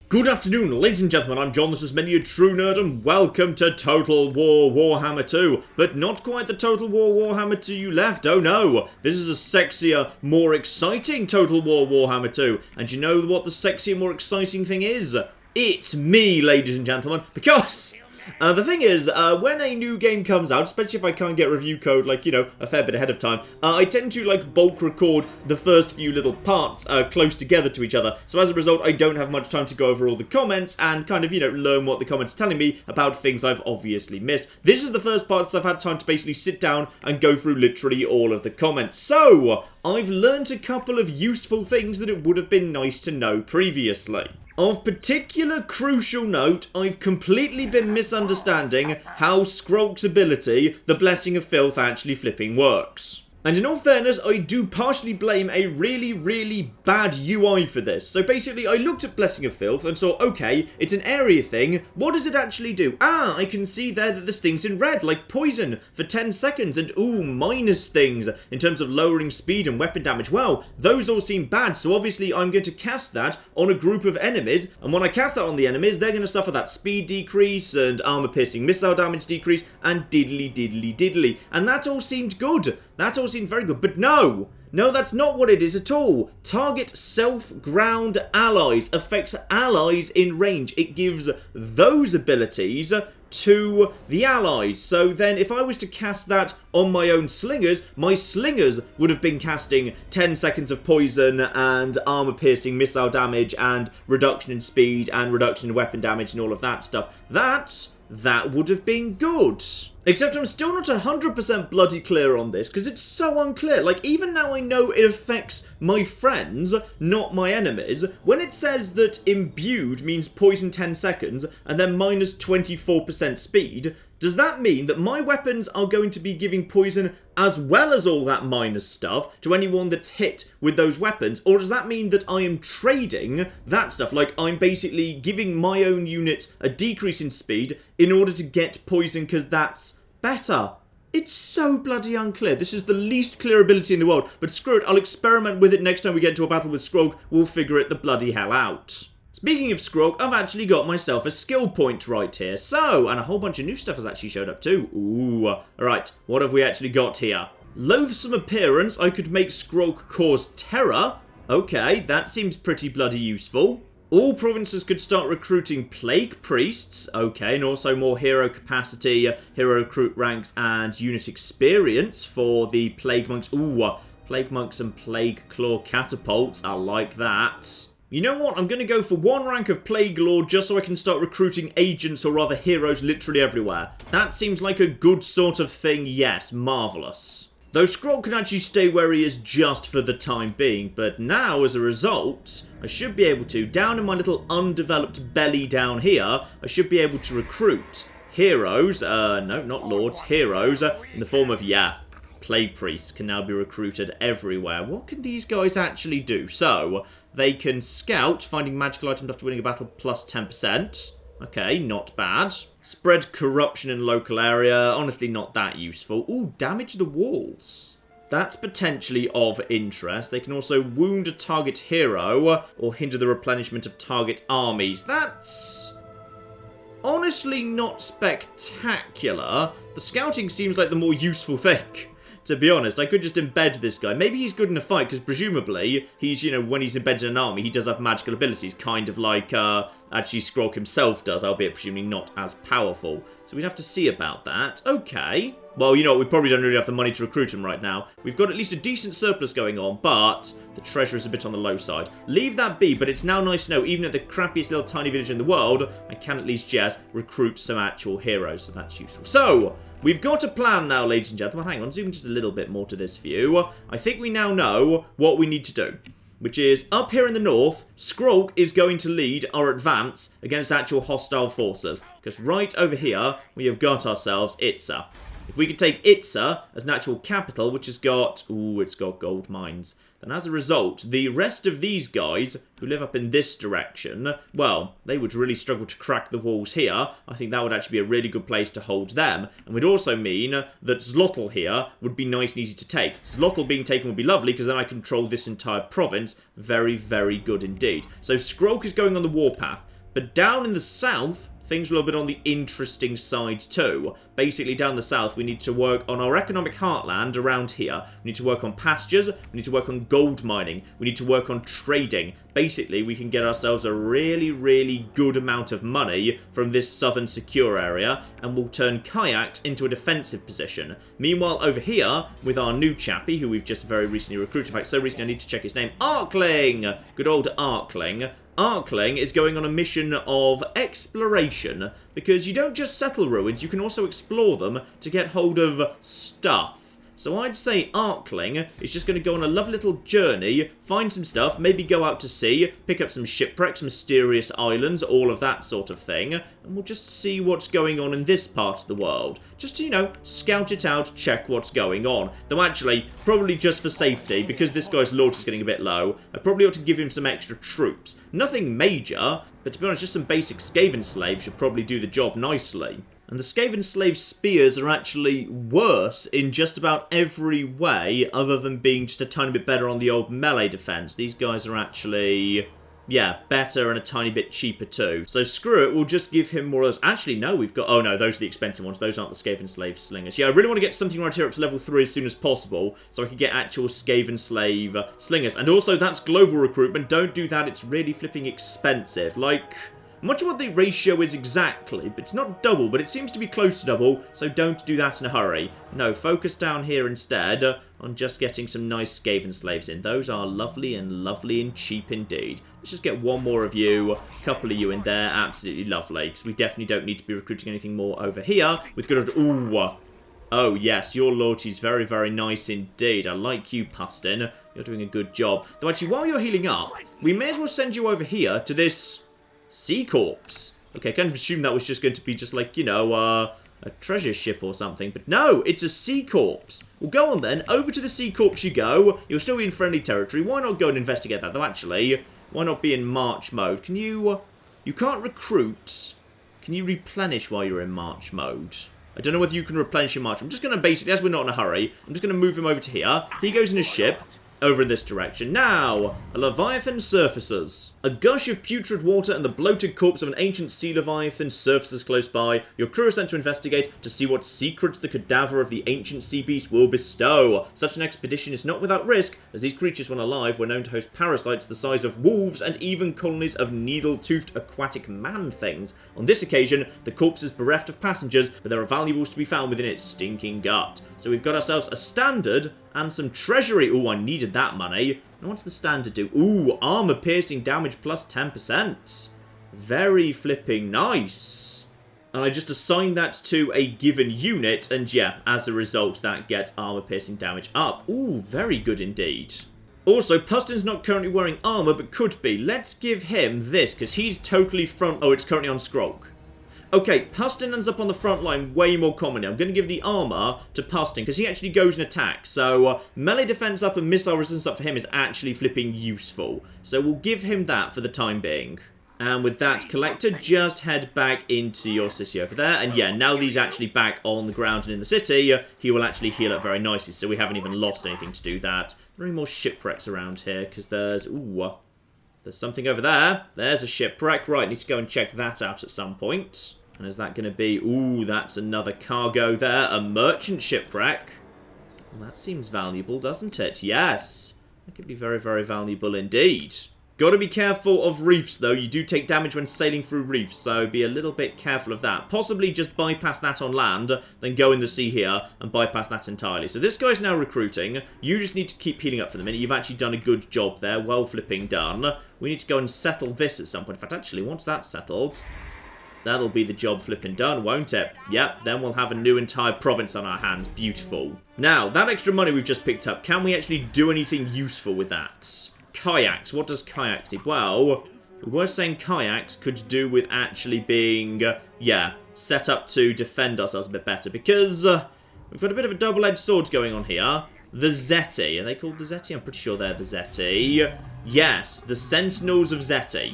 Good afternoon, ladies and gentlemen, I'm John, this is many a true nerd, and welcome to Total War Warhammer 2. But not quite the Total War Warhammer 2 you left, oh no! This is a sexier, more exciting Total War Warhammer 2. And you know what the sexier, more exciting thing is? It's me, ladies and gentlemen, because... the thing is, when a new game comes out, especially if I can't get review code, like, you know, a fair bit ahead of time, I tend to, like, bulk record the first few little parts close together to each other. So as a result, I don't have much time to go over all the comments and kind of, you know, learn what the comments are telling me about things I've obviously missed. This is the first part so I've had time to basically sit down and go through literally all of the comments. So, I've learned a couple of useful things that it would have been nice to know previously. Of particular crucial note, I've completely been misunderstanding how Skrulk's ability, the Blessing of Filth, actually flipping works. And in all fairness, I do partially blame a really bad UI for this. So basically, I looked at Blessing of Filth and saw, okay, it's an area thing. What does it actually do? Ah, I can see there that there's things in red, like poison for 10 seconds, and ooh, minus things in terms of lowering speed and weapon damage. Well, those all seem bad, so obviously I'm going to cast that on a group of enemies, and when I cast that on the enemies, they're going to suffer that speed decrease, and armor-piercing missile damage decrease, and diddly. And that all seemed good. That all seemed very good, but no, that's not what it is at all. Target self-ground allies affects allies in range. It gives those abilities to the allies. So then if I was to cast that on my own slingers, my slingers would have been casting 10 seconds of poison and armor-piercing missile damage and reduction in speed and reduction in weapon damage and all of that stuff. That would have been good. Except I'm still not 100% bloody clear on this, because it's so unclear. Like, even now I know it affects my friends, not my enemies. When it says that imbued means poison 10 seconds, and then minus 24% speed, does that mean that my weapons are going to be giving poison as well as all that minus stuff to anyone that's hit with those weapons? Or does that mean that I am trading that stuff? Like, I'm basically giving my own unit a decrease in speed in order to get poison because that's better. It's so bloody unclear. This is the least clear ability in the world. But screw it, I'll experiment with it next time we get into a battle with Skrulk. We'll figure it the bloody hell out. Speaking of Skrulk, I've actually got myself a skill point right here. So, and a whole bunch of new stuff has actually showed up too. Ooh, alright, what have we actually got here? Loathsome appearance, I could make Skrulk cause terror. Okay, that seems pretty bloody useful. All provinces could start recruiting plague priests. Okay, and also more hero capacity, hero recruit ranks, and unit experience for the plague monks. Ooh, plague monks and plague claw catapults. I like that. You know what? I'm going to go for one rank of Plague Lord just so I can start recruiting agents or other heroes literally everywhere. That seems like a good sort of thing, yes. Marvellous. Though Skrulk can actually stay where he is just for the time being, but now, as a result, I should be able to, down in my little undeveloped belly down here, I should be able to recruit heroes, no, not lords, heroes, in the form of, plague priests can now be recruited everywhere. What can these guys actually do? So, they can scout, finding magical items after winning a battle plus 10%. Okay, not bad. Spread corruption in local area. Honestly, not that useful. Ooh, damage the walls. That's potentially of interest. They can also wound a target hero or hinder the replenishment of target armies. That's honestly not spectacular. The scouting seems like the more useful thing. To be honest, I could just embed this guy. Maybe he's good in a fight, because presumably, he's, you know, when he's embedded in an army, he does have magical abilities, kind of like, actually Skrulk himself does, albeit presumably not as powerful. So we'd have to see about that. Okay. Well, you know what, we probably don't really have the money to recruit him right now. We've got at least a decent surplus going on, but the treasure is a bit on the low side. Leave that be, but it's now nice to know, even at the crappiest little tiny village in the world, I can at least just recruit some actual heroes, so that's useful. So, we've got a plan now, ladies and gentlemen. Hang on, zoom just a little bit more to this view. I think we now know what we need to do, which is, up here in the north, Skrulk is going to lead our advance against actual hostile forces. Because right over here, we have got ourselves Itza. If we could take Itza as an actual capital, which has got, ooh, it's got gold mines, then as a result, the rest of these guys who live up in this direction, well, they would really struggle to crack the walls here. I think that would actually be a really good place to hold them, and would also mean that Zlotl here would be nice and easy to take. Zlotl being taken would be lovely, because then I control this entire province. Very, very good indeed. So Skrulk is going on the warpath. But down in the south, things are a little bit on the interesting side too. Basically, down the south, we need to work on our economic heartland around here. We need to work on pastures. We need to work on gold mining. We need to work on trading. Basically, we can get ourselves a really, really good amount of money from this southern secure area, and we'll turn kayaks into a defensive position. Meanwhile, over here, with our new chappie, who we've just very recently recruited, in fact, so recently I need to check his name, Arkling! Good old Arkling. Arkling is going on a mission of exploration, because you don't just settle ruins, you can also explore them to get hold of stuff. So I'd say Arkling is just going to go on a lovely little journey, find some stuff, maybe go out to sea, pick up some shipwrecks, mysterious islands, all of that sort of thing, and we'll just see what's going on in this part of the world. Just to, you know, scout it out, check what's going on. Though actually, probably just for safety, because this guy's loyalty is getting a bit low, I probably ought to give him some extra troops. Nothing major, but to be honest, just some basic Skaven slaves should probably do the job nicely. And the Skaven slave spears are actually worse in just about every way, other than being just a tiny bit better on the old melee defense. These guys are actually, yeah, better and a tiny bit cheaper too. So screw it, we'll just give him more of those. Actually, no, we've got, oh no, those are the expensive ones. Those aren't the Skaven slave slingers. Yeah, I really want to get something right here up to level 3 as soon as possible, so I can get actual Skaven slave slingers. And also, that's global recruitment. Don't do that, it's really flipping expensive. Like, I'm not sure what the ratio is exactly, but it's not double, but it seems to be close to double, so don't do that in a hurry. No, focus down here instead on just getting some nice Skaven slaves in. Those are lovely and cheap indeed. Let's just get one more of you, a couple of you in there, absolutely lovely, because we definitely don't need to be recruiting anything more over here. With good, ooh, oh yes, your loyalty's very, very nice indeed. I like you, Pustin. You're doing a good job. Though actually, while you're healing up, we may as well send you over here to this Sea Corps. Okay, I kind of assumed that was just going to be just like, you know, a treasure ship or something. But no, it's a Sea Corps. Well, go on then. Over to the Sea Corps you go. You'll still be in friendly territory. Why not go and investigate that? Though actually, why not be in march mode? Can you... you can't recruit. Can you replenish while you're in march mode? I don't know whether you can replenish your march. I'm just going to basically, as we're not in a hurry, I'm just going to move him over to here. He goes in his ship. Over in this direction. Now, a Leviathan surfaces. A gush of putrid water and the bloated corpse of an ancient sea Leviathan surfaces close by. Your crew is sent to investigate to see what secrets the cadaver of the ancient sea beast will bestow. Such an expedition is not without risk, as these creatures, when alive, were known to host parasites the size of wolves and even colonies of needle-toothed aquatic man-things. On this occasion, the corpse is bereft of passengers, but there are valuables to be found within its stinking gut. So we've got ourselves a standard and some treasury. Ooh, I needed that money. And what's the standard do? Ooh, armor piercing damage plus 10%. Very flipping nice. And I just assign that to a given unit, and yeah, as a result, that gets armor piercing damage up. Ooh, very good indeed. Also, Pustin's not currently wearing armor, but could be. Let's give him this, because he's totally front... oh, it's currently on Skrulk. Okay, Pustin ends up on the front line way more commonly. I'm going to give the armor to Pustin, because he actually goes and attacks. So, melee defense up and missile resistance up for him is actually flipping useful. So, we'll give him that for the time being. And with that, Collector, just head back into your city over there. And yeah, now that he's actually back on the ground and in the city, he will actually heal up very nicely. So, we haven't even lost anything to do that. There are any more shipwrecks around here, because there's... ooh... there's something over there. There's a shipwreck. Right, need to go and check that out at some point. And is that going to be... ooh, that's another cargo there. A merchant shipwreck. Well, that seems valuable, doesn't it? Yes. That could be very, very valuable indeed. Got to be careful of reefs, though. You do take damage when sailing through reefs, so be a little bit careful of that. Possibly just bypass that on land, then go in the sea here and bypass that entirely. So this guy's now recruiting. You just need to keep healing up for the minute. You've actually done a good job there. Well flipping done. We need to go and settle this at some point. In fact, actually, once that's settled... that'll be the job flipping done, won't it? Yep, then we'll have a new entire province on our hands. Beautiful. Now, that extra money we've just picked up, can we actually do anything useful with that? Kayaks. What does kayaks do? Well, we were saying kayaks could do with actually being, yeah, set up to defend ourselves a bit better, because we've got a bit of a double-edged sword going on here. The Zeti. Are they called the Zeti? I'm pretty sure they're the Zeti. Yes, the Sentinels of Zeti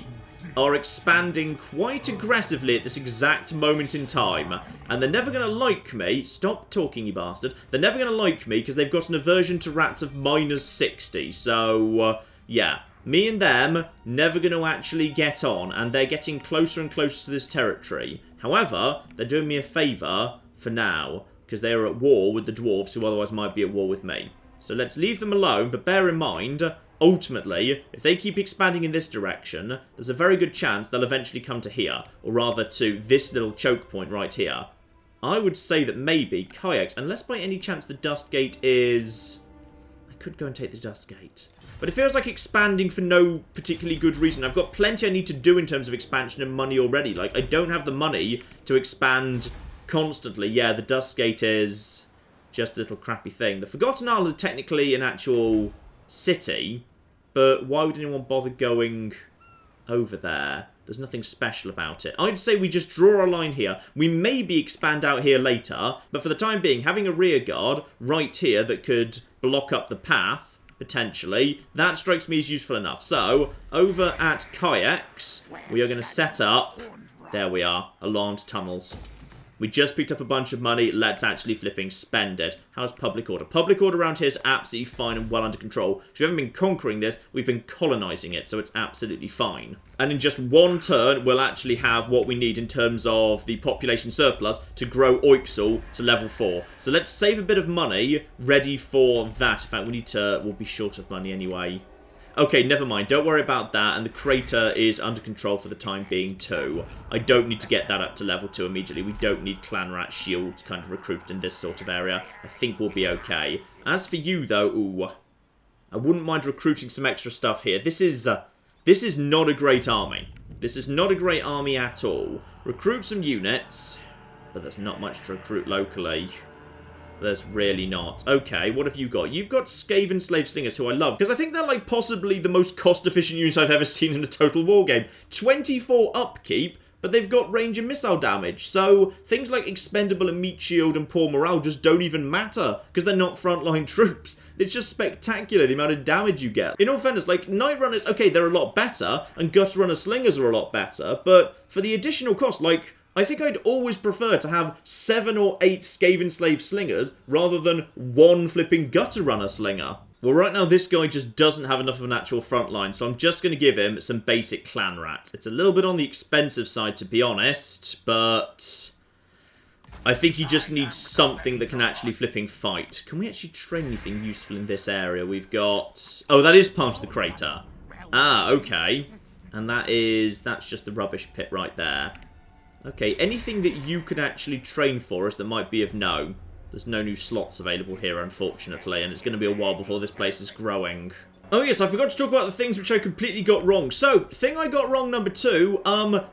are expanding quite aggressively at this exact moment in time. And they're never going to like me. Stop talking, you bastard. They're never going to like me because they've got an aversion to rats of -60. So, yeah. Me and them, never going to actually get on, and they're getting closer and closer to this territory. However, they're doing me a favour for now, because they are at war with the dwarves, who otherwise might be at war with me. So let's leave them alone, but bear in mind, ultimately, if they keep expanding in this direction, there's a very good chance they'll eventually come to here, or rather to this little choke point right here. I would say that maybe kayaks, unless by any chance the dust gate is... I could go and take the dust gate. But it feels like expanding for no particularly good reason. I've got plenty I need to do in terms of expansion and money already. Like, I don't have the money to expand constantly. Yeah, the dust gate is just a little crappy thing. The Forgotten Isle is technically an actual city, but why would anyone bother going over there? There's nothing special about it. I'd say we just draw a line here. We maybe expand out here later, but for the time being, having a rear guard right here that could block up the path, potentially, that strikes me as useful enough. So, over at kayaks, we are going to set up, there we are, alarmed tunnels. We just picked up a bunch of money, let's actually flipping spend it. How's public order? Public order around here is absolutely fine and well under control. Because we haven't been conquering this, we've been colonising it, so it's absolutely fine. And in just one turn, we'll actually have what we need in terms of the population surplus to grow Oixel to level 4. So let's save a bit of money, ready for that. In fact, we'll be short of money anyway. Okay, never mind. Don't worry about that. And the crater is under control for the time being too. I don't need to get that up to level 2 immediately. We don't need clan rat shields kind of recruited in this sort of area. I think we'll be okay. As for you though, ooh, I wouldn't mind recruiting some extra stuff here. This is not a great army. This is not a great army at all. Recruit some units, but there's not much to recruit locally. There's really not. Okay, what have you got? You've got Skaven Slave Slingers, who I love, because I think they're, like, possibly the most cost-efficient unit I've ever seen in a Total War game. 24 upkeep, but they've got range and missile damage, so things like Expendable and Meat Shield and Poor Morale just don't even matter, because they're not frontline troops. It's just spectacular, the amount of damage you get. In all fairness, like, Night Runners, okay, they're a lot better, and Gut Runner Slingers are a lot better, but for the additional cost, like... I think I'd always prefer to have 7 or 8 Skaven Slave Slingers rather than 1 flipping Gutter Runner Slinger. Well, right now this guy just doesn't have enough of an actual front line, so I'm just going to give him some basic clan rats. It's a little bit on the expensive side, to be honest, but I think he just needs something that can actually flipping fight. Can we actually train anything useful in this area? We've got... Oh, that is part of the crater. Ah, okay. And that's just the rubbish pit right there. Okay, anything that you can actually train for us that might be of no. There's no new slots available here, unfortunately, and it's going to be a while before this place is growing. Oh yes, I forgot to talk about the things which I completely got wrong. So, thing I got wrong number 2,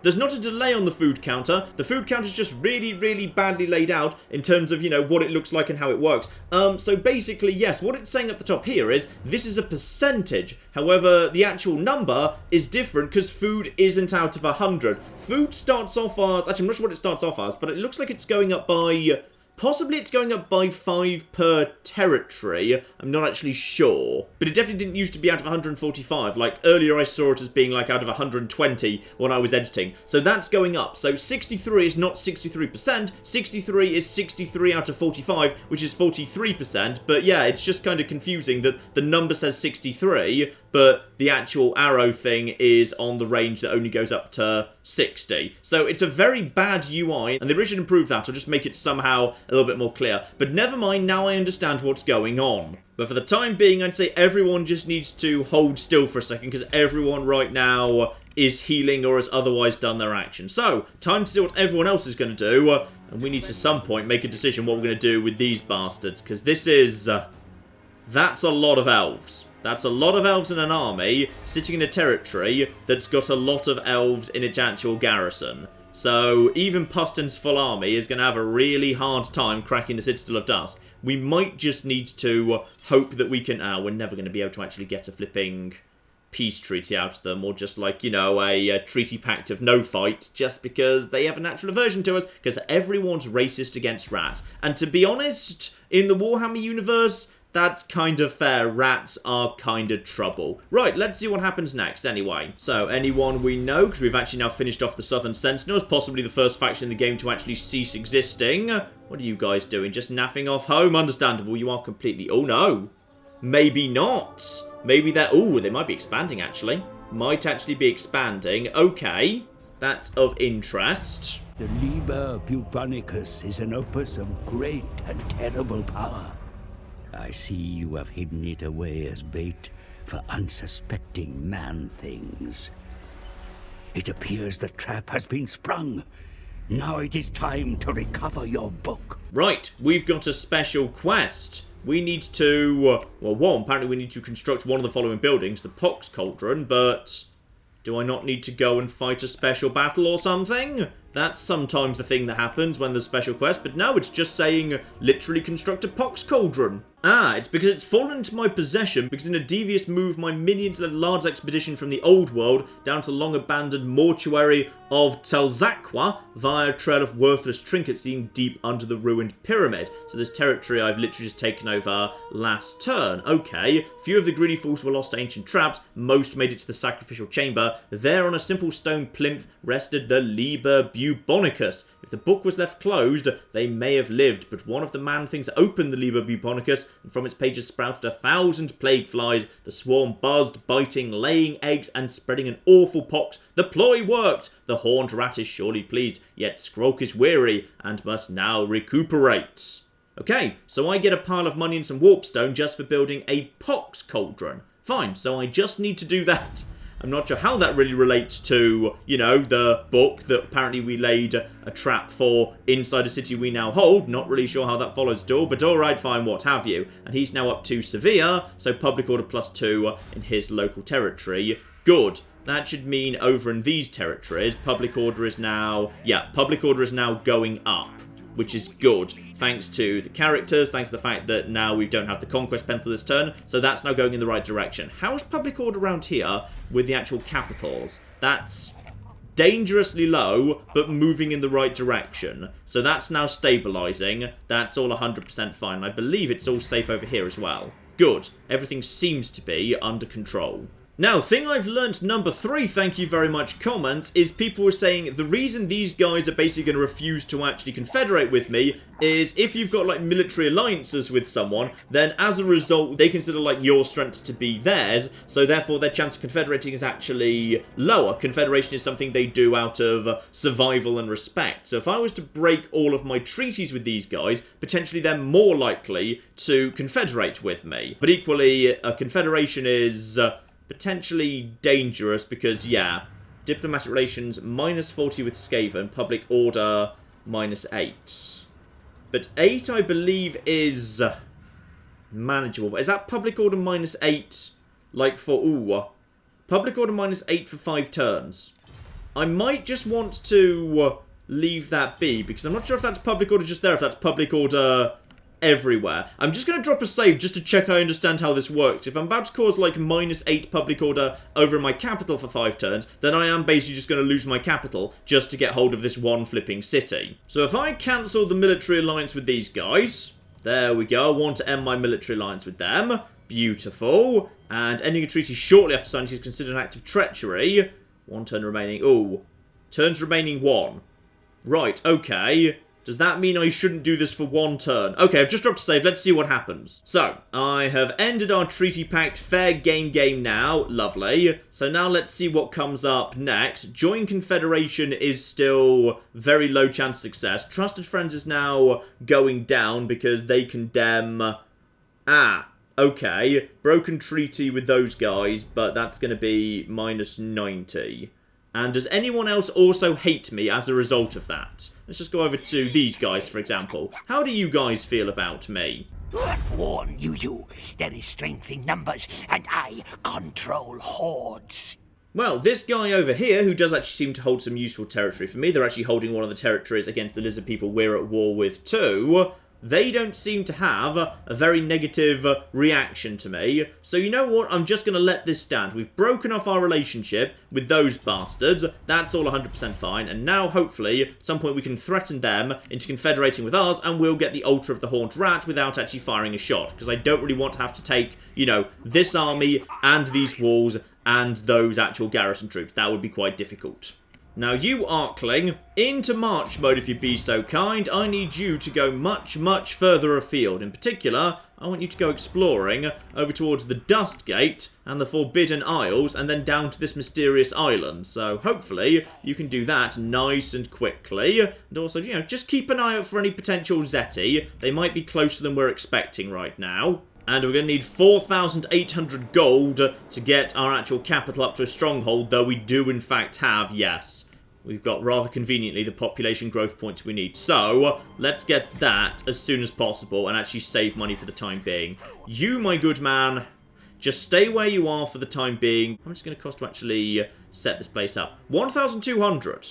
there's not a delay on the food counter. The food counter is just really, really badly laid out in terms of, you know, what it looks like and how it works. So basically, yes, what it's saying at the top here is, this is a percentage. However, the actual number is different because food isn't out of 100. Food starts off as, actually I'm not sure what it starts off as, but it looks like it's going up by... Possibly it's going up by 5 per territory. I'm not actually sure. But it definitely didn't used to be out of 145. Like, earlier I saw it as being, like, out of 120 when I was editing. So that's going up. So 63 is not 63%. 63 is 63 out of 45, which is 43%. But yeah, it's just kind of confusing that the number says 63, but the actual arrow thing is on the range that only goes up to 60. So it's a very bad UI, and they really should improve that or just make it somehow a little bit more clear. But never mind, now I understand what's going on. But for the time being, I'd say everyone just needs to hold still for a second, because everyone right now is healing or has otherwise done their action. So, time to see what everyone else is going to do, and we need to, at some point, make a decision what we're going to do with these bastards, because this is... that's a lot of elves. That's a lot of elves in an army, sitting in a territory that's got a lot of elves in its actual garrison. So, even Pustin's full army is going to have a really hard time cracking the Citadel of Dusk. We might just need to hope that we can... we're never going to be able to actually get a flipping peace treaty out of them, or just like, you know, a treaty pact of no fight, just because they have a natural aversion to us, because everyone's racist against rats. And to be honest, in the Warhammer universe... That's kind of fair. Rats are kind of trouble. Right, let's see what happens next anyway. So, anyone we know, because we've actually now finished off the Southern Sentinels, possibly the first faction in the game to actually cease existing. What are you guys doing? Just naffing off home? Understandable, you are completely... Oh no! Maybe not! Maybe they're... Ooh, they might be expanding, actually. Might actually be expanding. Okay. That's of interest. The Liber Bubonicus is an opus of great and terrible power. I see you have hidden it away as bait for unsuspecting man-things. It appears the trap has been sprung. Now it is time to recover your book. Right, we've got a special quest. We need to... well, one, apparently we need to construct one of the following buildings, the Pox Cauldron, but... do I not need to go and fight a special battle or something? That's sometimes the thing that happens when there's special quest, but no, it's just saying literally construct a Pox Cauldron. Ah, it's because it's fallen into my possession because in a devious move my minions led a large expedition from the old world down to the long-abandoned mortuary of Telzaqua via a trail of worthless trinkets leading deep under the ruined pyramid. So this territory I've literally just taken over last turn. Okay, few of the greedy fools were lost to ancient traps, most made it to the sacrificial chamber. There on a simple stone plinth rested the Liber Bubonicus. If the book was left closed, they may have lived, but one of the man-things opened the Liber Bubonicus, and from its pages sprouted 1,000 plague flies. The swarm buzzed, biting, laying eggs, and spreading an awful pox. The ploy worked! The horned rat is surely pleased, yet Skrulk is weary, and must now recuperate. Okay, so I get a pile of money and some warpstone just for building a Pox Cauldron. Fine, so I just need to do that. I'm not sure how that really relates to, you know, the book that apparently we laid a trap for inside a city we now hold. Not really sure how that follows at all, but alright, fine, what have you. And he's now up to Severe, so public order +2 in his local territory. Good. That should mean over in these territories, public order is now... yeah, public order is now going up, which is good. Thanks to the characters, thanks to the fact that now we don't have the conquest pencil this turn, so that's now going in the right direction. How's public order around here with the actual capitals? That's dangerously low, but moving in the right direction. So that's now stabilising. That's all 100% fine. I believe it's all safe over here as well. Good. Everything seems to be under control. Now, thing I've learnt number 3, thank you very much, comment, is people were saying the reason these guys are basically going to refuse to actually confederate with me is if you've got, like, military alliances with someone, then as a result, they consider, like, your strength to be theirs, so therefore their chance of confederating is actually lower. Confederation is something they do out of survival and respect. So if I was to break all of my treaties with these guys, potentially they're more likely to confederate with me. But equally, a confederation is... potentially dangerous because, yeah, diplomatic relations -40 with Skaven, public order -8. But 8, I believe, is manageable. Is that public order -8, like for, ooh, public order -8 for 5 turns? I might just want to leave that be, because I'm not sure if that's public order just there, if that's public order... everywhere. I'm just going to drop a save just to check I understand how this works. If I'm about to cause like -8 public order over in my capital for 5 turns, then I am basically just going to lose my capital just to get hold of this one flipping city. So if I cancel the military alliance with these guys, there we go, I want to end my military alliance with them. Beautiful. And ending a treaty shortly after signing is considered an act of treachery. 1 turn remaining. Ooh. Turns remaining 1. Right, okay. Does that mean I shouldn't do this for 1 turn? Okay, I've just dropped a save. Let's see what happens. So, I have ended our treaty pact. Fair game now. Lovely. So now let's see what comes up next. Join Confederation is still very low chance of success. Trusted Friends is now going down because they condemn... ah, okay. Broken treaty with those guys, but that's going to be -90. And does anyone else also hate me as a result of that? Let's just go over to these guys, for example. How do you guys feel about me? Warn you. There is strength in numbers, and I control hordes. Well, this guy over here, who does actually seem to hold some useful territory for me, they're actually holding one of the territories against the lizard people we're at war with too. They don't seem to have a very negative reaction to me. So you know what? I'm just going to let this stand. We've broken off our relationship with those bastards. That's all 100% fine. And now, hopefully, at some point we can threaten them into confederating with us and we'll get the Altar of the Horned Rat without actually firing a shot. Because I don't really want to have to take, you know, this army and these walls and those actual garrison troops. That would be quite difficult. Now you, Arkling, into march mode if you'd be so kind. I need you to go much, much further afield. In particular, I want you to go exploring over towards the Dust Gate and the Forbidden Isles and then down to this mysterious island. So hopefully you can do that nice and quickly. And also, you know, just keep an eye out for any potential Zeti. They might be closer than we're expecting right now. And we're going to need 4,800 gold to get our actual capital up to a stronghold, though we do in fact have, yes. We've got rather conveniently the population growth points we need. So, let's get that as soon as possible and actually save money for the time being. You, my good man, just stay where you are for the time being. How much is it going to cost to actually set this place up? 1,200.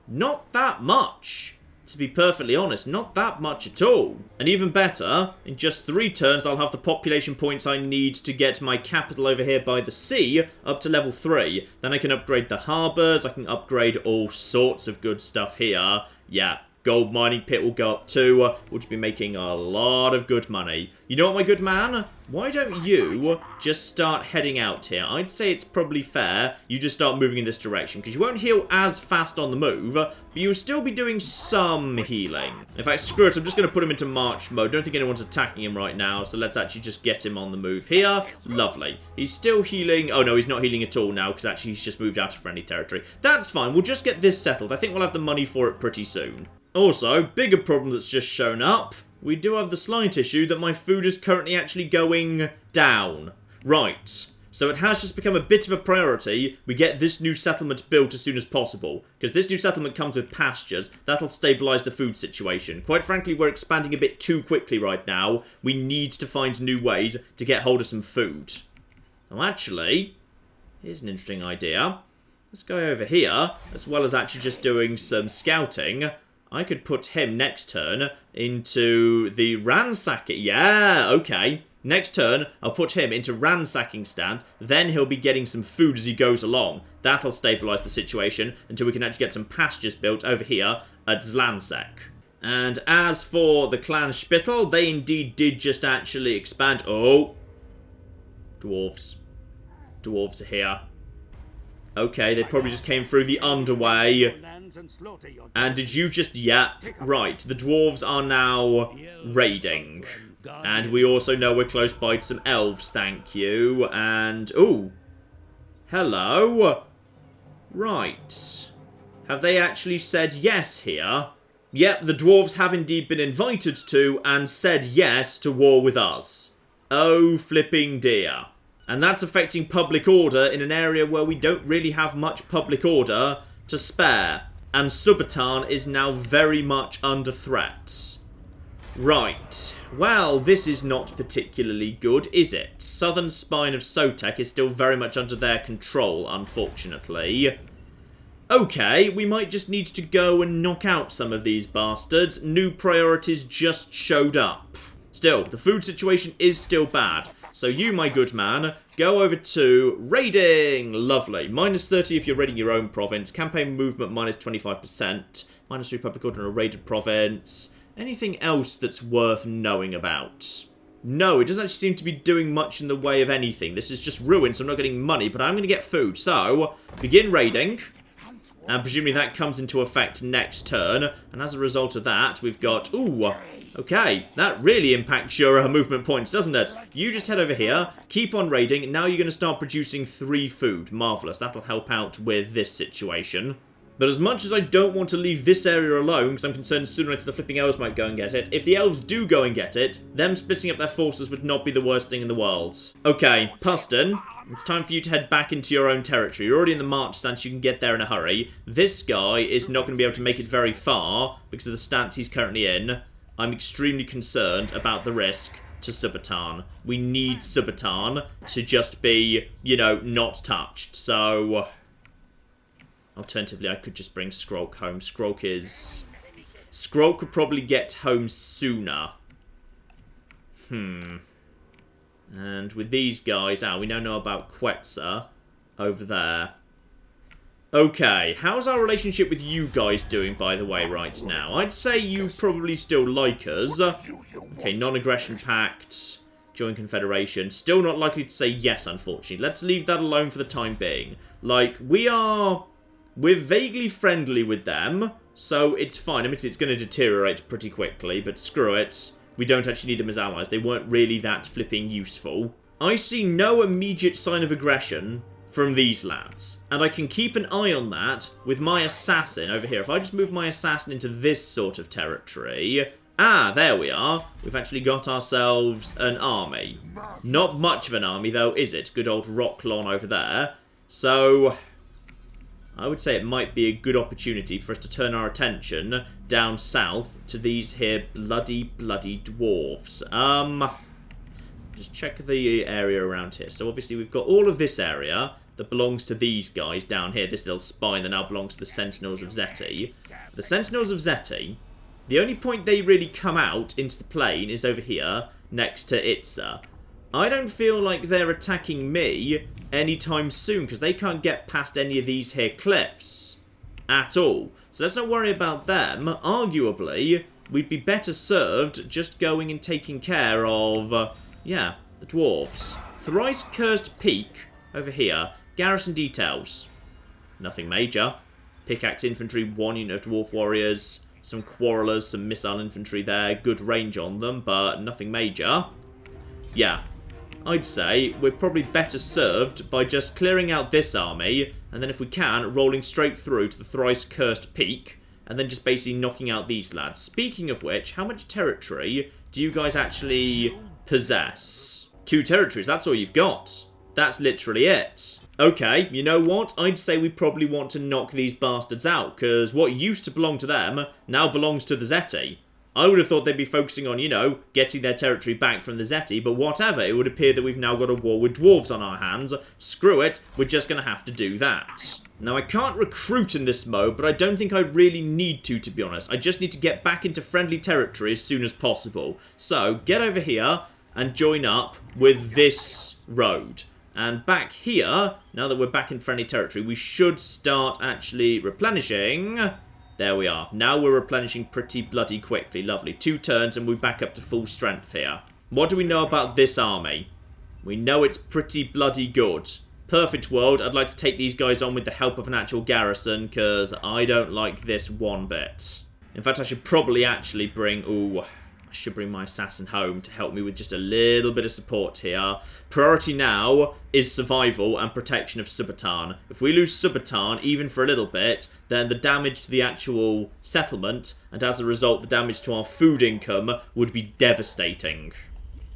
Not that much. To be perfectly honest, not that much at all. And even better, in just 3 turns I'll have the population points I need to get my capital over here by the sea up to level 3. Then I can upgrade the harbours, I can upgrade all sorts of good stuff here. Yeah, gold mining pit will go up too. We'll just be making a lot of good money. You know what, my good man? Why don't you just start heading out here? I'd say it's probably fair you just start moving in this direction, because you won't heal as fast on the move, but you'll still be doing some healing. In fact, screw it, I'm just going to put him into march mode. Don't think anyone's attacking him right now, so let's actually just get him on the move here. Lovely. He's still healing. Oh no, he's not healing at all now, because actually he's just moved out of friendly territory. That's fine, we'll just get this settled. I think we'll have the money for it pretty soon. Also, bigger problem that's just shown up. We do have the slight issue that my food is currently actually going down. Right. So it has just become a bit of a priority. We get this new settlement built as soon as possible. Because this new settlement comes with pastures. That'll stabilise the food situation. Quite frankly, we're expanding a bit too quickly right now. We need to find new ways to get hold of some food. Now actually, here's an interesting idea. This guy over here, as well as actually just doing some scouting, I could put him next turn into the ransacking. Yeah, okay. Next turn, I'll put him into ransacking stance. Then he'll be getting some food as he goes along. That'll stabilise the situation until we can actually get some pastures built over here at Zlansek. And as for the clan Spittle, they indeed did just actually expand. Oh. Dwarves. Dwarves are here. Okay, they probably just came through the underway. And did you just... Yeah, right. The dwarves are now raiding. And we also know we're close by to some elves, thank you. And... Ooh. Hello. Right. Have they actually said yes here? Yep, the dwarves have indeed been invited to and said yes to war with us. Oh, flipping dear. And that's affecting public order in an area where we don't really have much public order to spare. And Subatan is now very much under threat. Right. Well, this is not particularly good, is it? Southern spine of Sotek is still very much under their control, unfortunately. Okay, we might just need to go and knock out some of these bastards. New priorities just showed up. Still, the food situation is still bad. So you, my good man, go over to raiding. Lovely. -30 if you're raiding your own province. Campaign movement -25%. -3 public order in a raided province. Anything else that's worth knowing about? No, it doesn't actually seem to be doing much in the way of anything. This is just ruined, so I'm not getting money, but I'm going to get food. So, begin raiding. And presumably that comes into effect next turn. And as a result of that, we've got... Ooh... Okay, that really impacts your movement points, doesn't it? You just head over here, keep on raiding, now you're going to start producing 3 food. Marvellous, that'll help out with this situation. But as much as I don't want to leave this area alone, because I'm concerned sooner or later the flipping elves might go and get it, if the elves do go and get it, them splitting up their forces would not be the worst thing in the world. Okay, Puston, it's time for you to head back into your own territory. You're already in the march stance, you can get there in a hurry. This guy is not going to be able to make it very far, because of the stance he's currently in. I'm extremely concerned about the risk to Subatan. We need Subatan to just be, you know, not touched. So, alternatively, I could just bring Skrulk home. Skrulk could probably get home sooner. And with these guys, we now know about Quetzal over there. Okay, how's our relationship with you guys doing, by the way, right now? I'd say you probably still like us. Okay, non-aggression pact, join confederation. Still not likely to say yes, unfortunately. Let's leave that alone for the time being. Like, we are We're vaguely friendly with them, so it's fine. I mean, it's going to deteriorate pretty quickly, but screw it. We don't actually need them as allies. They weren't really that flipping useful. I see no immediate sign of aggression from these lads, and I can keep an eye on that with my assassin over here. If I just move my assassin into this sort of territory... Ah, there we are. We've actually got ourselves an army. Not much of an army, though, is it? Good old Rocklon over there. So, I would say it might be a good opportunity for us to turn our attention down south to these here bloody dwarves. Just check the area around here. So, obviously, we've got all of this area that belongs to these guys down here. This little spine that now belongs to the Sentinels of Zeti. The Sentinels of Zeti... The only point they really come out into the plain is over here, next to Itza. I don't feel like they're attacking me anytime soon, because they can't get past any of these here cliffs at all. So let's not worry about them. Arguably, we'd be better served just going and taking care of, yeah, the dwarves. Thrice Cursed Peak, over here. Garrison details. Nothing major. Pickaxe infantry, 1 unit of dwarf warriors. Some quarrelers, some missile infantry there. Good range on them, but nothing major. Yeah, I'd say we're probably better served by just clearing out this army, and then if we can, rolling straight through to the Thrice Cursed Peak, and then just basically knocking out these lads. Speaking of which, how much territory do you guys actually possess? 2 territories, that's all you've got. That's literally it. Okay, you know what? I'd say we probably want to knock these bastards out, because what used to belong to them now belongs to the Zeti. I would have thought they'd be focusing on, you know, getting their territory back from the Zeti, but whatever, it would appear that we've now got a war with dwarves on our hands. Screw it, we're just going to have to do that. Now, I can't recruit in this mode, but I don't think I really need to be honest. I just need to get back into friendly territory as soon as possible. So, get over here and join up with this road. And back here, now that we're back in friendly territory, we should start actually replenishing. There we are. Now we're replenishing pretty bloody quickly. Lovely. 2 turns and we're back up to full strength here. What do we know about this army? We know it's pretty bloody good. Perfect world. I'd like to take these guys on with the help of an actual garrison, because I don't like this one bit. In fact, I should probably actually bring... Ooh... I should bring my assassin home to help me with just a little bit of support here. Priority now is survival and protection of Subatan. If we lose Subatan, even for a little bit, then the damage to the actual settlement, and as a result the damage to our food income, would be devastating.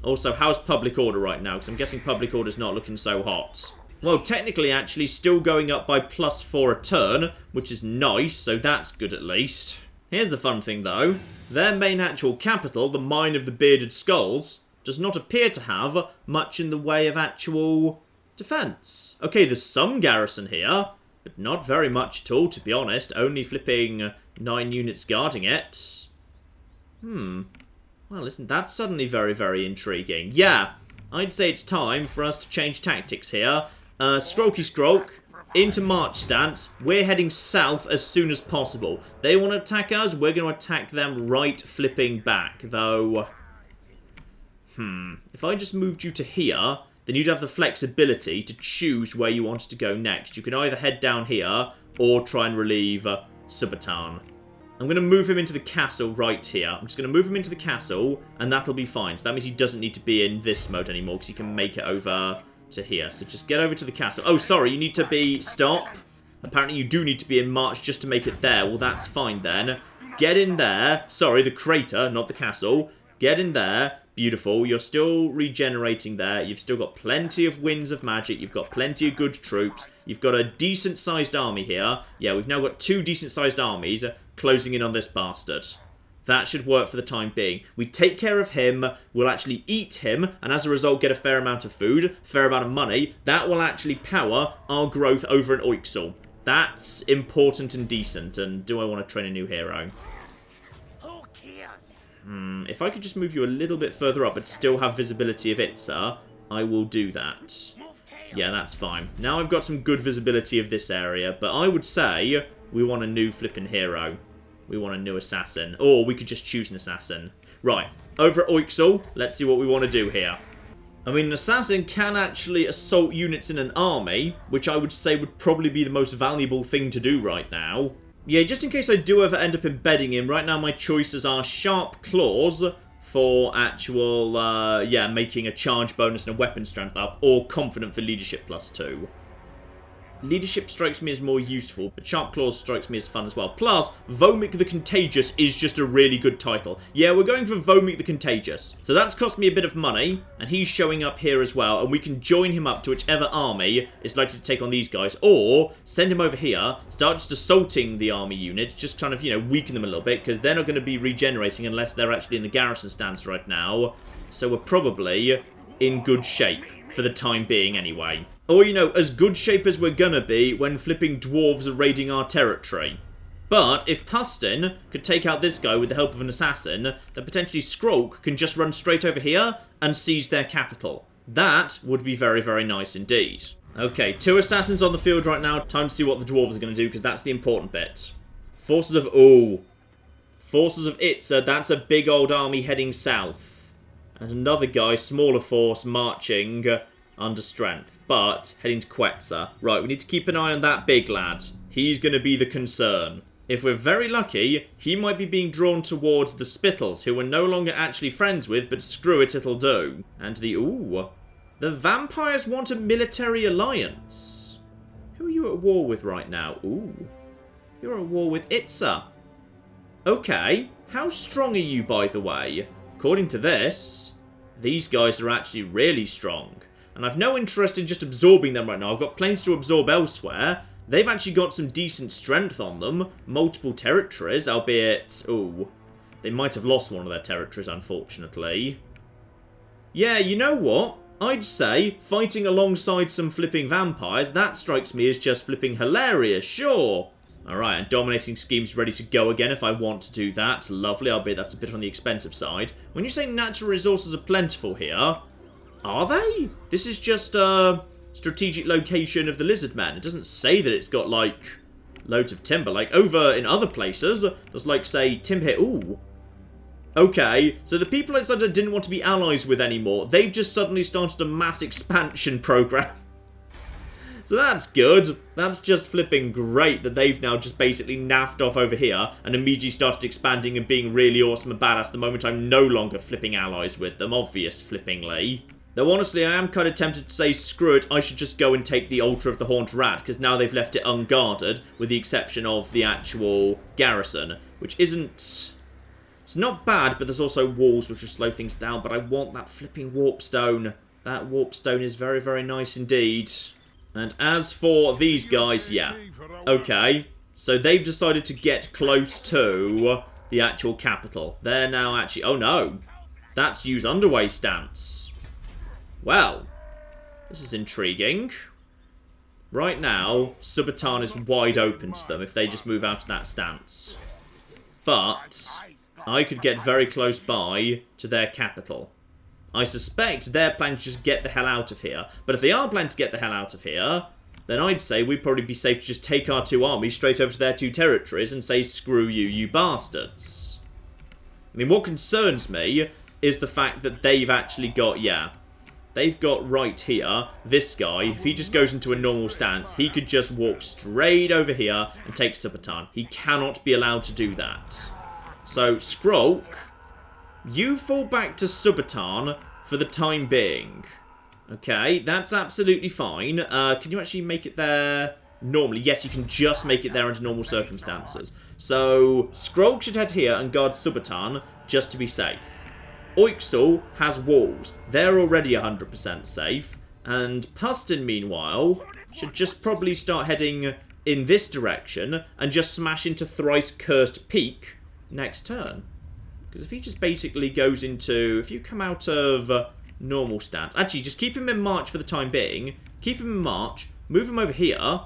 Also, how's public order right now? Because I'm guessing public order's not looking so hot. Well, technically, actually, still going up by +4 a turn, which is nice, so that's good at least. Here's the fun thing, though. Their main actual capital, the Mine of the Bearded Skulls, does not appear to have much in the way of actual defense. Okay, there's some garrison here, but not very much at all, to be honest. Only flipping 9 units guarding it. Well, isn't that suddenly very, very intriguing? Yeah, I'd say it's time for us to change tactics here. Strokey stroke. Into march stance. We're heading south as soon as possible. They want to attack us, we're going to attack them right flipping back, though. If I just moved you to here, then you'd have the flexibility to choose where you wanted to go next. You can either head down here, or try and relieve Subatan. I'm going to move him into the castle right here. I'm just going to move him into the castle, and that'll be fine. So that means he doesn't need to be in this mode anymore, because he can make it over to here. So just get over to the castle. Oh, sorry, you need to be... Stop. Apparently you do need to be in march just to make it there. Well, that's fine then. Get in there. Sorry, the crater, not the castle. Get in there. Beautiful. You're still regenerating there. You've still got plenty of winds of magic. You've got plenty of good troops. You've got a decent-sized army here. Yeah, we've now got 2 decent-sized armies closing in on this bastard. That should work for the time being. We take care of him, we'll actually eat him, and as a result get a fair amount of food, fair amount of money. That will actually power our growth over in Oixel. That's important and decent, and do I want to train a new hero? If I could just move you a little bit further up but still have visibility of Itza, I will do that. Yeah, that's fine. Now I've got some good visibility of this area, but I would say we want a new flipping hero. We want a new assassin. Or we could just choose an assassin. Right, over at Oixel, let's see what we want to do here. I mean, an assassin can actually assault units in an army, which I would say would probably be the most valuable thing to do right now. Yeah, just in case I do ever end up embedding him, right now my choices are Sharp Claws for actual, yeah, making a charge bonus and a weapon strength up, or Confident for leadership +2. Leadership strikes me as more useful, but Sharp Claws strikes me as fun as well. Plus, Vomik the Contagious is just a really good title. Yeah, we're going for Vomik the Contagious. So that's cost me a bit of money, and he's showing up here as well, and we can join him up to whichever army is likely to take on these guys, or send him over here, start just assaulting the army unit, just kind of, you know, weaken them a little bit, because they're not going to be regenerating unless they're actually in the garrison stance right now. So we're probably in good shape, for the time being anyway. Or, you know, as good shape as we're gonna be when flipping dwarves are raiding our territory. But if Pustin could take out this guy with the help of an assassin, then potentially Skrolk can just run straight over here and seize their capital. That would be very, very nice indeed. Okay, 2 assassins on the field right now. Time to see what the dwarves are going to do, because that's the important bit. Forces of... Ooh. Forces of Itza. That's a big old army heading south. And another guy, smaller force, marching... under strength, but heading to Quetzal. Right, we need to keep an eye on that big lad. He's going to be the concern. If we're very lucky, he might be being drawn towards the Spittles, who we're no longer actually friends with, but screw it, it'll do. And ooh, the vampires want a military alliance. Who are you at war with right now? Ooh, you're at war with Itza. Okay, how strong are you, by the way? According to this, these guys are actually really strong. And I've no interest in just absorbing them right now. I've got plenty to absorb elsewhere. They've actually got some decent strength on them. Multiple territories, albeit... Ooh. They might have lost one of their territories, unfortunately. Yeah, you know what? I'd say fighting alongside some flipping vampires, that strikes me as just flipping hilarious, sure. Alright, and dominating scheme's ready to go again if I want to do that. Lovely, albeit that's a bit on the expensive side. When you say natural resources are plentiful here... Are they? This is just a strategic location of the lizard men. It doesn't say that it's got, like, loads of timber. Like, over in other places, there's, like, say, timber here. Ooh. Okay, so the people outside I didn't want to be allies with anymore, they've just suddenly started a mass expansion program. So that's good. That's just flipping great that they've now just basically naffed off over here and immediately started expanding and being really awesome and badass the moment I'm no longer flipping allies with them, obvious flippingly. Though honestly, I am kind of tempted to say, screw it, I should just go and take the Altar of the Horned Rat, because now they've left it unguarded, with the exception of the actual garrison, which isn't... It's not bad, but there's also walls which will slow things down, but I want that flipping warpstone. That warpstone is very, very nice indeed. And as for these guys, yeah. Okay, so they've decided to get close to the actual capital. They're now actually... Oh no, that's use underway stance. Well, this is intriguing. Right now, Subatan is wide open to them if they just move out of that stance. But I could get very close by to their capital. I suspect they're planning to just get the hell out of here. But if they are planning to get the hell out of here, then I'd say we'd probably be safe to just take our 2 armies straight over to their 2 territories and say, screw you, you bastards. I mean, what concerns me is the fact that they've actually got, yeah... They've got right here, this guy, if he just goes into a normal stance, he could just walk straight over here and take Subatan. He cannot be allowed to do that. So, Skrolk, you fall back to Subatan for the time being. Okay, that's absolutely fine. Can you actually make it there normally? Yes, you can just make it there under normal circumstances. So, Skrolk should head here and guard Subatan just to be safe. Oixal has walls. They're already 100% safe. And Pustin, meanwhile, should just probably start heading in this direction and just smash into Thrice Cursed Peak next turn. Because if he just basically goes into... If you come out of normal stance... Actually, just keep him in March for the time being. Keep him in March. Move him over here.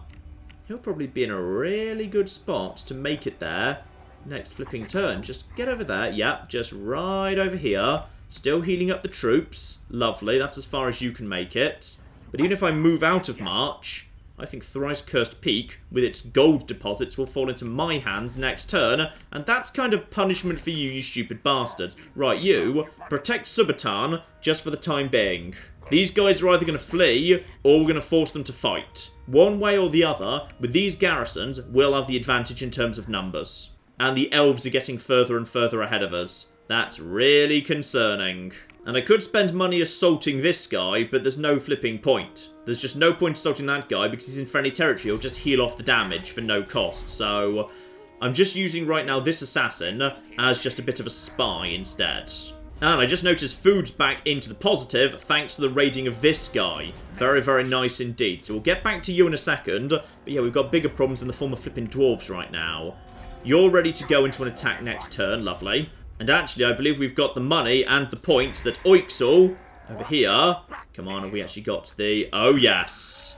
He'll probably be in a really good spot to make it there. Next flipping turn. Just get over there. Yep, just right over here. Still healing up the troops. Lovely. That's as far as you can make it. But even if I move out of March, I think Thrice Cursed Peak, with its gold deposits, will fall into my hands next turn. And that's kind of punishment for you, you stupid bastards. Right, you, protect Subatan, just for the time being. These guys are either going to flee, or we're going to force them to fight. One way or the other, with these garrisons, we'll have the advantage in terms of numbers. And the elves are getting further and further ahead of us. That's really concerning. And I could spend money assaulting this guy, but there's no flipping point. There's just no point assaulting that guy because he's in friendly territory. He'll just heal off the damage for no cost. So I'm just using right now this assassin as just a bit of a spy instead. And I just noticed food's back into the positive thanks to the raiding of this guy. Very, very nice indeed. So we'll get back to you in a second. But yeah, we've got bigger problems in the form of flipping dwarves right now. You're ready to go into an attack next turn. Lovely. And actually, I believe we've got the money and the points that Oixel over here. Come on, have we actually got the... Oh, yes.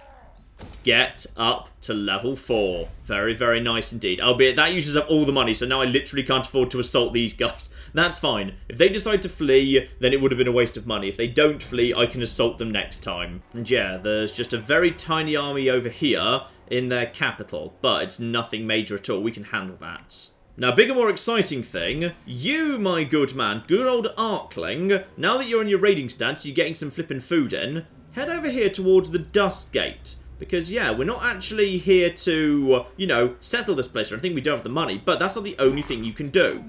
Get up to level 4. Very, very nice indeed. Albeit, that uses up all the money, so now I literally can't afford to assault these guys. That's fine. If they decide to flee, then it would have been a waste of money. If they don't flee, I can assault them next time. And yeah, there's just a very tiny army over here in their capital. But it's nothing major at all. We can handle that. Now, bigger, more exciting thing, you, my good man, good old Arkling, now that you're on your raiding stance, you're getting some flippin' food in, head over here towards the Dust Gate. Because, yeah, we're not actually here to, you know, settle this place or anything. We don't have the money, but that's not the only thing you can do.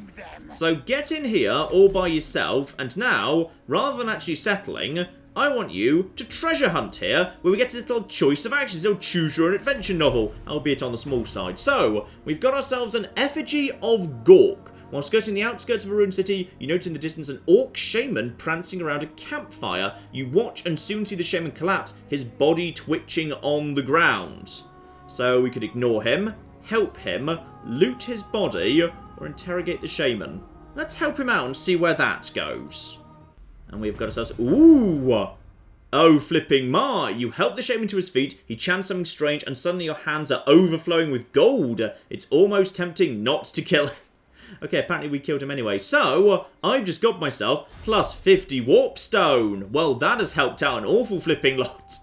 So get in here all by yourself, and now, rather than actually settling, I want you to treasure hunt here, where we get a little choice of actions, a little choose your own adventure novel, albeit on the small side. So, we've got ourselves an effigy of Gork. While skirting the outskirts of a ruined city, you notice in the distance an orc shaman prancing around a campfire. You watch and soon see the shaman collapse, his body twitching on the ground. So we could ignore him, help him, loot his body, or interrogate the shaman. Let's help him out and see where that goes. And we've got ourselves... Ooh! Oh, flipping ma! You help the shaman to his feet, he chants something strange, and suddenly your hands are overflowing with gold. It's almost tempting not to kill him. Okay, apparently we killed him anyway. So, I've just got myself plus 50 warp stone. Well, that has helped out an awful flipping lot.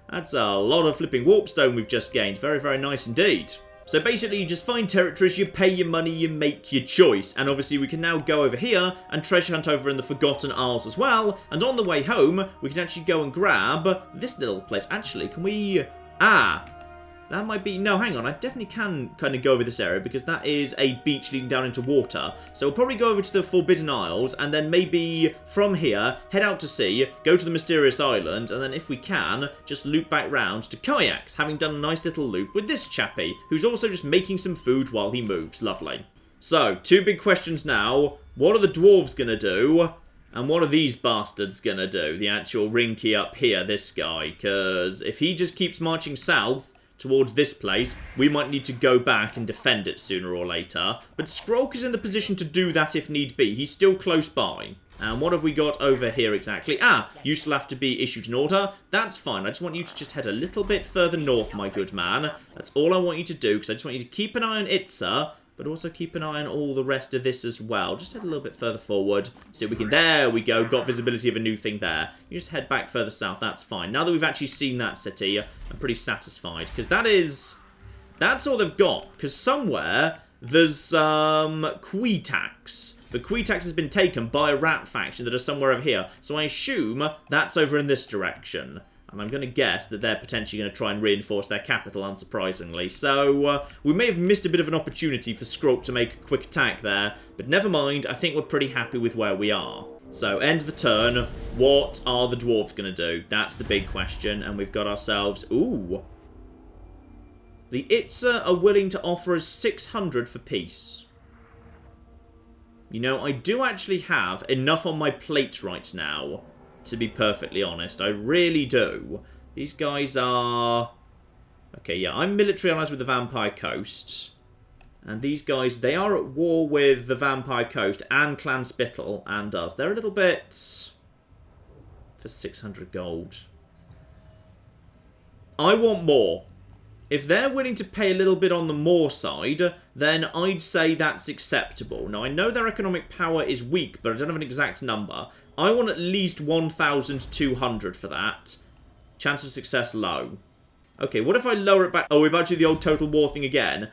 That's a lot of flipping warp stone we've just gained. Very, very nice indeed. So basically, you just find territories, you pay your money, you make your choice. And obviously, we can now go over here and treasure hunt over in the Forgotten Isles as well. And on the way home, we can actually go and grab this little place. Actually, can we... That might be... No, hang on. I definitely can kind of go over this area because that is a beach leading down into water. So we'll probably go over to the Forbidden Isles and then maybe from here, head out to sea, go to the Mysterious Island, and then if we can, just loop back round to Kayaks, having done a nice little loop with this chappie, who's also just making some food while he moves. Lovely. So, two big questions now. What are the dwarves going to do? And what are these bastards going to do? The actual Rinky up here, this guy. Because if he just keeps marching south towards this place, we might need to go back and defend it sooner or later. But Skrolk is in the position to do that if need be. He's still close by. And what have we got over here exactly? You still have to be issued an order. That's fine. I just want you to just head a little bit further north, my good man. That's all I want you to do, because I just want you to keep an eye on Itza, but also keep an eye on all the rest of this as well. Just head a little bit further forward. See if we can... There we go. Got visibility of a new thing there. You just head back further south. That's fine. Now that we've actually seen that city, I'm pretty satisfied. Because that is... That's all they've got. Because somewhere there's Quitax. But Quitax has been taken by a rat faction that are somewhere over here. So I assume that's over in this direction. And I'm going to guess that they're potentially going to try and reinforce their capital, unsurprisingly. So, we may have missed a bit of an opportunity for Skrolk to make a quick attack there. But never mind, I think we're pretty happy with where we are. So, end of the turn. What are the dwarves going to do? That's the big question. And we've got ourselves... Ooh. The Itza are willing to offer us 600 for peace. You know, I do actually have enough on my plate right now, to be perfectly honest. I really do. These guys are... Okay, yeah, I'm military allies with the Vampire Coast. And these guys, they are at war with the Vampire Coast and Clan Spittle and us. They're a little bit... for 600 gold. I want more. If they're willing to pay a little bit on the more side, then I'd say that's acceptable. Now, I know their economic power is weak, but I don't have an exact number. I want at least 1,200 for that. Chance of success low. Okay, what if I lower it back? Oh, we're about to do the old total war thing again.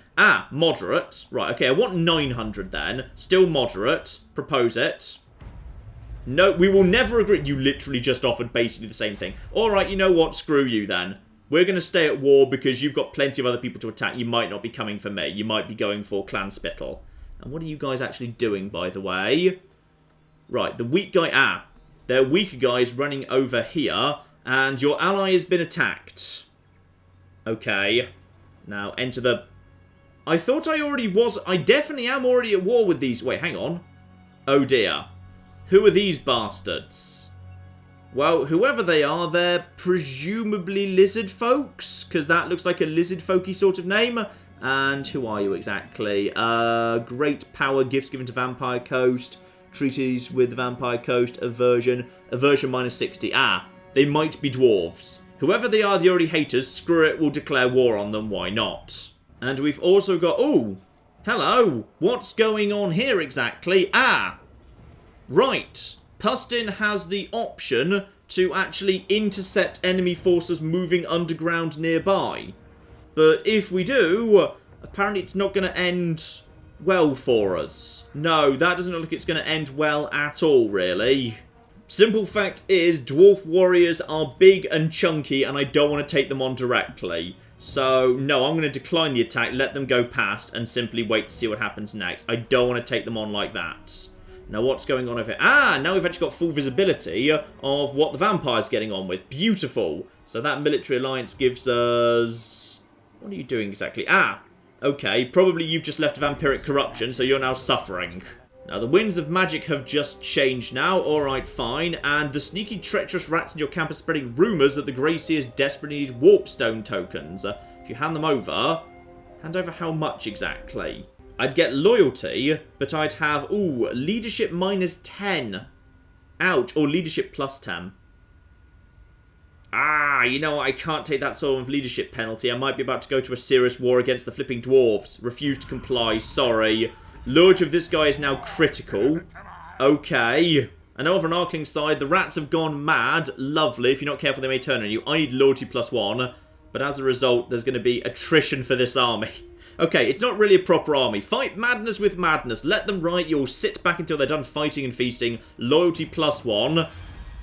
Moderate. Right, okay, I want 900 then. Still moderate. Propose it. No, we will never agree. You literally just offered basically the same thing. Alright, you know what? Screw you then. We're going to stay at war because you've got plenty of other people to attack. You might not be coming for me. You might be going for Clan Spittle. And what are you guys actually doing, by the way? Right, the weak guy... Ah, there are weaker guys running over here. And your ally has been attacked. Okay. Now, enter the... I thought I already was... I definitely am already at war with these... Wait, hang on. Oh, dear. Who are these bastards? Well, whoever they are, they're presumably lizard folks, because that looks like a lizard folky sort of name. And who are you exactly? Great power gifts given to Vampire Coast, treaties with the Vampire Coast, aversion minus 60. Ah, they might be dwarves. Whoever they are, the already haters, screw it, we'll declare war on them, why not? And we've also got... Oh, hello, what's going on here exactly? Ah, right. Pustin has the option to actually intercept enemy forces moving underground nearby. But if we do, apparently it's not going to end well for us. No, that doesn't look like it's going to end well at all, really. Simple fact is, dwarf warriors are big and chunky, and I don't want to take them on directly. So, no, I'm going to decline the attack, let them go past, and simply wait to see what happens next. I don't want to take them on like that. Now, what's going on over here? Ah, now we've actually got full visibility of what the vampire's getting on with. Beautiful. So that military alliance gives us... What are you doing exactly? Ah, okay. Probably you've just left vampiric corruption, so you're now suffering. Now, the winds of magic have just changed now. Alright, fine. And the sneaky, treacherous rats in your camp are spreading rumours that the Grey Seers desperately need warpstone tokens. If you hand them over... Hand over how much exactly? I'd get loyalty, but I'd have, ooh, leadership minus 10. Ouch. Or leadership plus 10. Ah, you know what? I can't take that sort of leadership penalty. I might be about to go to a serious war against the flipping dwarves. Refuse to comply. Sorry. Loyalty of this guy is now critical. Okay. And over on Arkling's side, the rats have gone mad. Lovely. If you're not careful, they may turn on you. I need loyalty plus 1. But as a result, there's going to be attrition for this army. Okay, it's not really a proper army. Fight madness with madness. Let them ride. You'll sit back until they're done fighting and feasting. Loyalty plus 1.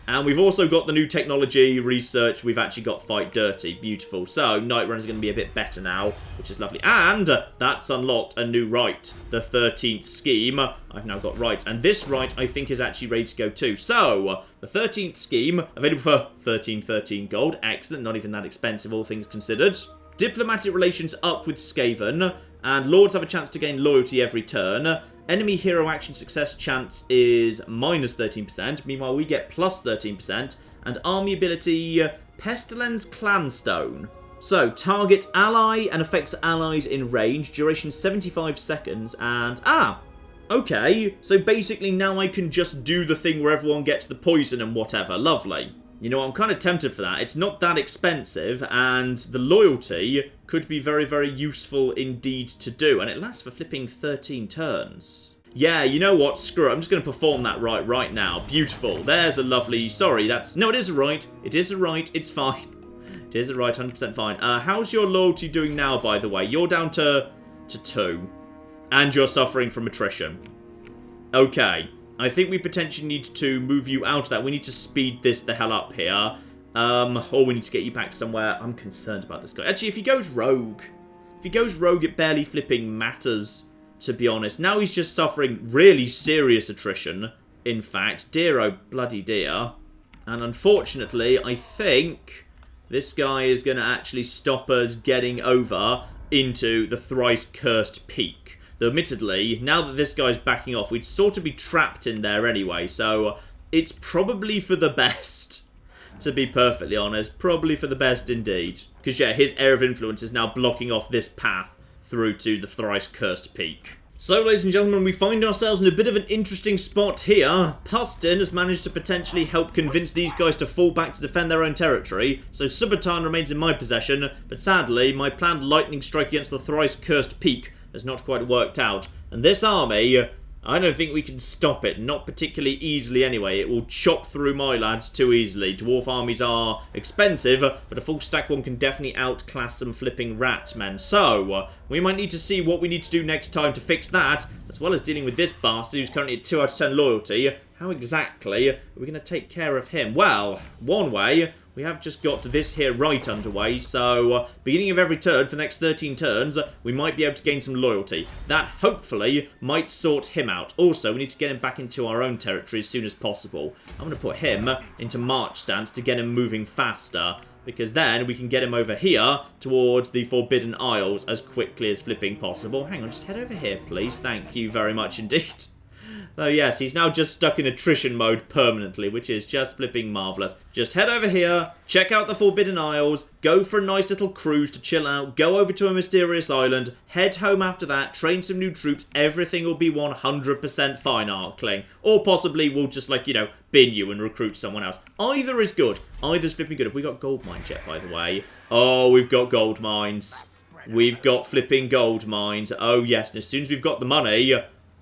And we've also got the new technology research. We've actually got fight dirty. Beautiful. So, Night Runner's going to be a bit better now, which is lovely. And that's unlocked a new rite. The 13th scheme. I've now got rite. And this rite, I think, is actually ready to go too. So, the 13th scheme, available for 13 gold. Excellent. Not even that expensive, all things considered. Diplomatic relations up with Skaven, and Lords have a chance to gain loyalty every turn. Enemy hero action success chance is minus 13%, meanwhile we get plus 13%, and army ability Pestilence Clanstone. So, target ally and affects allies in range, duration 75 seconds, and... Ah! Okay, so basically now I can just do the thing where everyone gets the poison and whatever, lovely. You know, I'm kind of tempted for that. It's not that expensive, and the loyalty could be very, very useful indeed to do. And it lasts for flipping 13 turns. Yeah, you know what? Screw it. I'm just going to perform that right now. Beautiful. There's a lovely... Sorry, that's... No, it is a right. It is a right. It's fine. It is a right. 100% fine. How's your loyalty doing now, by the way? You're down to 2. And you're suffering from attrition. Okay. I think we potentially need to move you out of that. We need to speed this the hell up here. Or we need to get you back somewhere. I'm concerned about this guy. Actually, if he goes rogue, it barely flipping matters, to be honest. Now he's just suffering really serious attrition, in fact. Dear, oh bloody dear. And unfortunately, I think this guy is going to actually stop us getting over into the thrice cursed peak. Though admittedly, now that this guy's backing off, we'd sort of be trapped in there anyway, so it's probably for the best, to be perfectly honest. Probably for the best indeed. Because yeah, his area of influence is now blocking off this path through to the thrice cursed peak. So, ladies and gentlemen, we find ourselves in a bit of an interesting spot here. Pustin has managed to potentially help convince these guys to fall back to defend their own territory, so Subotan remains in my possession, but sadly, my planned lightning strike against the thrice cursed peak has not quite worked out, and this army I don't think we can stop it, not particularly easily anyway. It will chop through my lads too easily. Dwarf armies are expensive, but a full stack one can definitely outclass some flipping rat men. So, we might need to see what we need to do next time to fix that, as well as dealing with this bastard who's currently at 2 out of 10 loyalty. How exactly are we going to take care of him? Well, one way, we have just got this here rite underway, so beginning of every turn for the next 13 turns, we might be able to gain some loyalty. That, hopefully, might sort him out. Also, we need to get him back into our own territory as soon as possible. I'm going to put him into march stance to get him moving faster, because then we can get him over here towards the Forbidden Isles as quickly as flipping possible. Hang on, just head over here, please. Thank you very much indeed. Oh yes, he's now just stuck in attrition mode permanently, which is just flipping marvellous. Just head over here, check out the Forbidden Isles, go for a nice little cruise to chill out, go over to a mysterious island, head home after that, train some new troops, everything will be 100% fine, Arkling. Or possibly we'll just, like, you know, bin you and recruit someone else. Either is good. Either's flipping good. Have we got gold mines yet, by the way? Oh, we've got gold mines. We've got flipping gold mines. Oh yes, and as soon as we've got the money...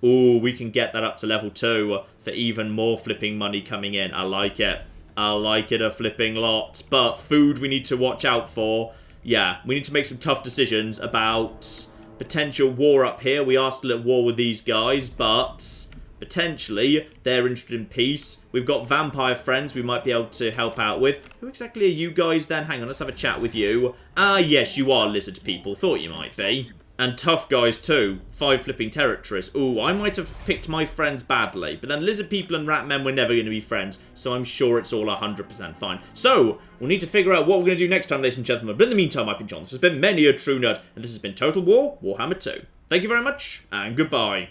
ooh, we can get that up to level 2 for even more flipping money coming in. I like it. I like it a flipping lot. But food we need to watch out for. Yeah, we need to make some tough decisions about potential war up here. We are still at war with these guys, but potentially they're interested in peace. We've got vampire friends we might be able to help out with. Who exactly are you guys then? Hang on, let's have a chat with you. Ah, yes, you are lizard people. Thought you might be. And tough guys too. 5 flipping territories. Ooh, I might have picked my friends badly. But then lizard people and rat men were never going to be friends. So I'm sure it's all 100% fine. So, we'll need to figure out what we're going to do next time, ladies and gentlemen. But in the meantime, I've been John. This has been Many a True Nerd. And this has been Total War Warhammer 2. Thank you very much, and goodbye.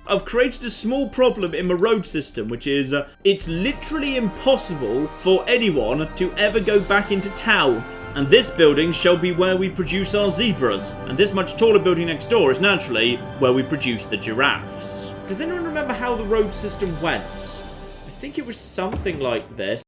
I've created a small problem in my road system, which is, it's literally impossible for anyone to ever go back into town. And this building shall be where we produce our zebras. And this much taller building next door is naturally where we produce the giraffes. Does anyone remember how the road system went? I think it was something like this.